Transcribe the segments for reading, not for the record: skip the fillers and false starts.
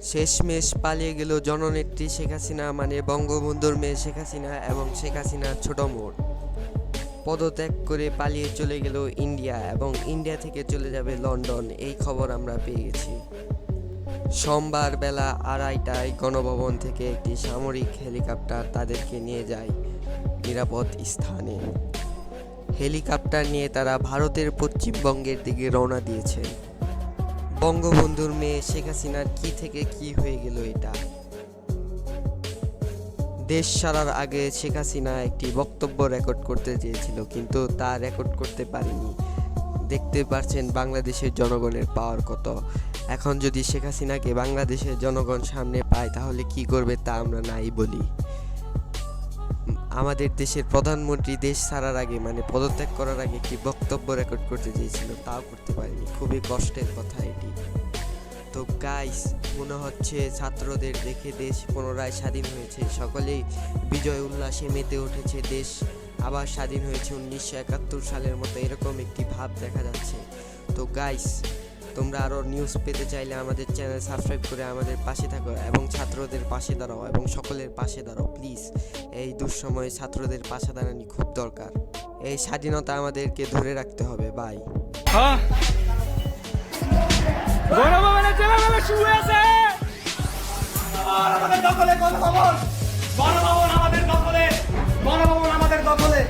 শেষমেশ পালিয়ে গেল জননেত্রী শেখ হাসিনা, মানে বঙ্গবন্ধুর মেয়ে শেখ হাসিনা এবং শেখ হাসিনার ছোট মোড় পদত্যাগ করে পালিয়ে চলে গেল ইন্ডিয়া এবং ইন্ডিয়া থেকে চলে যাবে লন্ডন। এই খবর আমরা পেয়ে গেছি। সোমবার বেলা 2:30টায় গণভবন থেকে একটি সামরিক হেলিকপ্টার তাদেরকে নিয়ে যায় নিরাপদ স্থানে। হেলিকপ্টার নিয়ে তারা ভারতের পশ্চিমবঙ্গের দিকে রওনা দিয়েছে। বঙ্গবন্ধুর মেয়ে শেখ হাসিনার কি থেকে কি হয়ে গেল এটা। দেশ ছাড়ার আগে শেখ হাসিনা একটি বক্তব্য রেকর্ড করতে চেয়েছিল, কিন্তু তা রেকর্ড করতে পারেনি। দেখতে পাচ্ছেন বাংলাদেশের জনগণের পাওয়ার কত। এখন যদি শেখ হাসিনাকে বাংলাদেশের জনগণ সামনে পায় তাহলে কি করবে তা আমরা নাই বলি। আমাদের দেশের প্রধানমন্ত্রী দেশ ছাড়ার আগে, মানে পদত্যাগ করার আগে একটি বক্তব্য রেকর্ড করতে চেয়েছিল, তাও করতে পারেনি। খুবই কষ্টের কথা এটি। তো গাইস, মনে হচ্ছে ছাত্রদের দেখে দেশ পুনরায় স্বাধীন হয়েছে। সকলেই বিজয় উল্লাসে মেতে উঠেছে। দেশ আবার স্বাধীন হয়েছে 1971 সালের মতো, এরকম একটি ভাব দেখা যাচ্ছে। তো গাইস, তোমরা আরও নিউজ পেতে চাইলে আমাদের চ্যানেল সাবস্ক্রাইব করে আমাদের পাশে থাকো এবং ছাত্রদের পাশে দাঁড়াও এবং সকলের পাশে দাঁড়াও প্লিজ। এই দুঃসময়ে ছাত্রদের পাশে দাঁড়ানি খুব দরকার। এই স্বাধীনতা আমাদেরকে ধরে রাখতে হবে। বাই। গণভবনের ছেলেবেলা শুয়ে আছে। আমাদের দখলে গণভবন, গণভবন আমাদের দখলে, গণভবন আমাদের দখলে।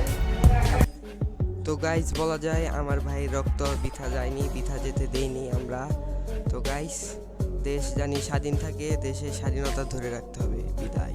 তো গাইস, বলা যায় আমার ভাই রক্ত বৃথা যায়নি, বৃথা যেতে দেইনি আমরা। তো গাইস, দেশ জানি স্বাধীন থাকে, দেশের স্বাধীনতা ধরে রাখতে হবে। বিদায়।